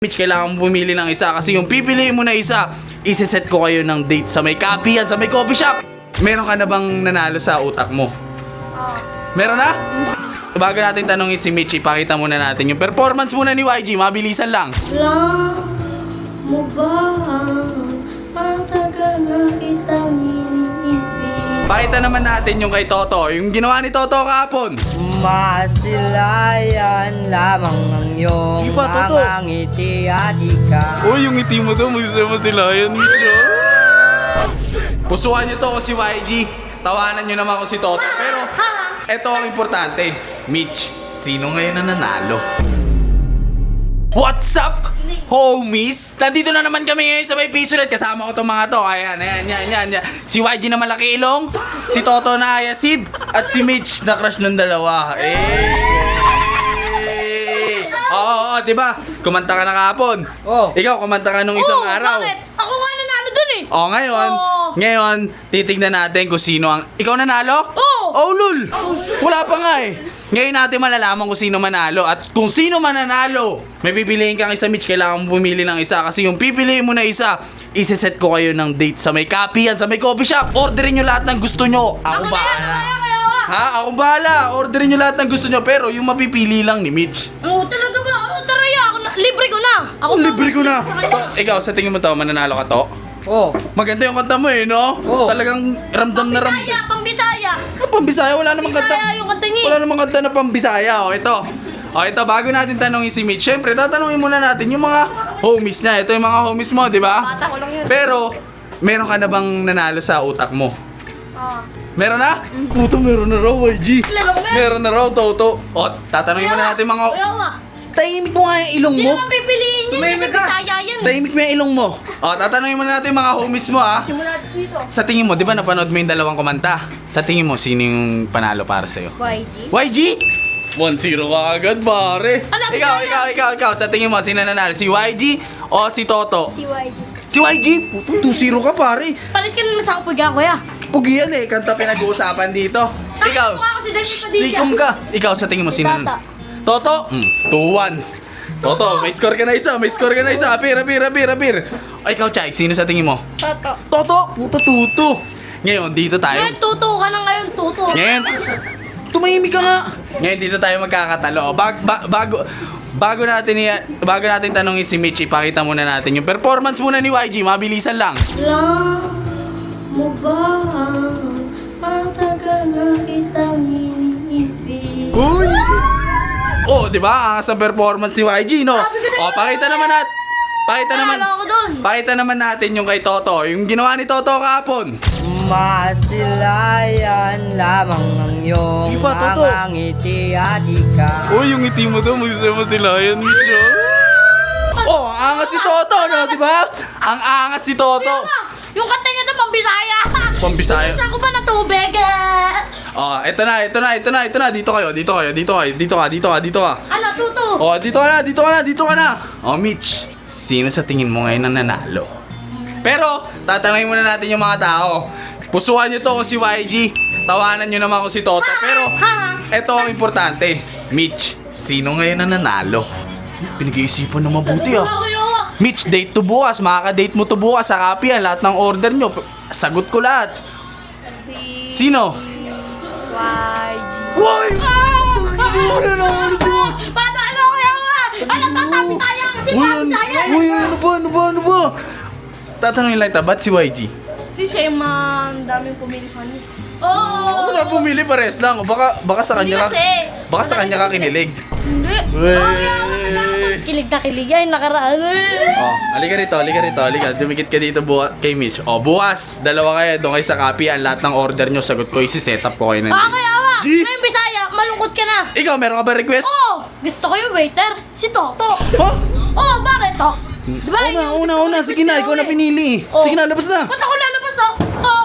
Mitch, kailangan mo pumili ng isa kasi yung pipiliin mo na isa, isiset ko kayo ng date sa may cafe yan, sa may coffee shop. Meron ka na bang nanalo sa utak mo? Meron na? Bago natin tanongin si Mitch, ipakita muna natin yung performance muna ni YG, mabilisan lang. Alam mo ba ang tagal na kitang iniibig? Pakita naman natin yung kay Toto, yung ginawa ni Toto kahapon. Masilayan lamang ang iyong Sige pa, Toto. mga ngiti at ikaw. Uy, yung ngiti mo to, magsama sila yan, Mitch. Pusuhan niyo to ko si YG, tawanan niyo naman ko si Toto. Pero, eto ang importante. Mitch, sino ngayon na nanalo? What's up, homies? Nandito na naman kami ngayon sa may Pisonet. Kasama ko itong mga to. Ayan. Si YG na malaki ilong, si Toto na ayasid, at si Mitch na crush ng dalawa. Oo, diba? Kumanta ka na kahapon. Oh. Ikaw, kumanta ka nung isang araw. Bakit? Ako nga nanalo dun eh. Ngayon, titignan natin kung sino ang... Ikaw nanalo? Oo. Oh, lul! Wala pa nga eh. Ngayon natin malalaman kung sino manalo. At kung sino mananalo, may pipiliin kang isa, Mitch. Kailangan mo pumili ng isa. Kasi yung pipiliin mo na isa, isiset ko kayo ng date sa may cafe yan, sa may coffee shop. Orderin nyo lahat ng gusto nyo. Ako bahala. Ha? Ako bahala. Orderin nyo lahat ng gusto nyo. Pero yung mapipili lang ni Mitch. Oo, talaga ba? Taraya, ako na. Libre ko na. Ako Libre ko na. Ikaw, sa tingin mo to, mananalo ka to? Oh. Maganda yung kanta mo eh, no? Oo. Talagang ramdam na ramdam. Pambisaya. Ano pambisaya? Wala namang kanta. Bisaya yung kanta niya. Wala namang kanta na pambisaya. O, ito. O, ito. Bago natin tanongin si Mitch, syempre, tatanungin muna natin yung mga homies niya. Ito yung mga homies mo, di ba? Bata ko lang yun. Pero, meron ka na bang nanalo sa utak mo? Meron na? Puto, meron na raw, YG. Meron na raw, Toto. O, tatanungin muna natin mga... Kaya nga. Tahimik mo nga yung ilong Hindi mo. naman pipiliin yan kasi Tumimik ka. Bisaya yan eh. Tahimik mo yung ilong mo. O, tatanungin muna natin mga homies mo, ha? Simula dito. Sa tingin mo, di ba napanood mo yung dalawang kumanta? Sa tingin mo, sino yung panalo para sa'yo? YG? YG? 1-0 ka agad, pare. Ano, Ikaw. Sa tingin mo, sino nanalo? Si YG o si Toto? Si YG. Si YG? Puto, 2-0 ka, pare. Palis ka naman sa kapag kuya. Pugi yan eh. Kanta pinag-uusapan dito. Ikaw. Mukha ko si Daniel Padilla. Likom ka. Ikaw, sa tingin mo, sino? Tata. Toto? 2-1. Toto, may score ka na isa. Apir. Ay, ikaw, Chay, sino sa tingin mo? Toto. Toto? Puto, tuto. Ngayon, dito tayo. Ngayon, tuto ka na ngayon, tuto. Ngayon, tumahimik ka nga. Ngayon dito tayo magkakatalo. Bago natin tanongin si Mitch, ipakita muna natin yung performance muna ni YG, mabilisan lang. Alam mo ba ang tagal na kitang iniibig? Uy! Oh, di ba? Angas ang performance ni YG, no? Sabi ko sa'yo, Oh, pakita naman. Panalo ako dun. Pakita naman natin yung kay Toto, yung ginawa ni Toto kahapon. Masilayan lamang ang iyong Sige pa, Toto. mga ngiti at ikaw. Oh, yung ngiti mo to, magsama sila yan, Mitch. Oh, ang angas si Toto, no? Di ba? Ang angas si Toto. Yung kanta niya to, pambisaya. Pambisaya. Pagkisa ko pa na tubig. Oh, ito na. Dito ka. Ano, tuto? Oh, dito ka na. Oh, Mitch, sino sa tingin mo ngayon ang nanalo? Pero, tatanungin muna natin yung mga tao. Pusuhan nyo to kung si YG, tawanan nyo naman kung si Toto. Pero, eto ang importante. Mitch, sino ngayon ang nanalo? Pinag-iisipan na mabuti ah. Mitch, date to bukas. Makaka-date mo to bukas sa kape yan. Lahat ng order nyo, sagot ko lahat. Sino? YG. Uy! Panalo ko yan nga! Ano to, tabi tayo kasi pambisaya. Ano ba? Tatanungin lang ito, ba't si YG? Si Shema, ang daming pumili sa kanya. Ako Oo! na pumili pares lang. Baka sa Hindi kanya kasi. Baka sa kanya ka kinilig. Hindi. Wey! Kilig na kilig yan, nakaraan. Oh, halika rito. Dumikit ka dito kay Mitch. Oh, bukas, dalawa kayo doon kayo sa kape. Ang lahat ng order nyo, sagot ko, isi-set up ko kayo na. Kaya nga, G! may Bisaya, malungkot ka na. Ikaw, meron ka ba request? Oo! Gusto ko yung waiter, si Toto. Oh? Oo, bakit to? Diba? Una. Sige na, ikaw na pinili. Oh. Sige na, labas na. Ba't ako lalabas?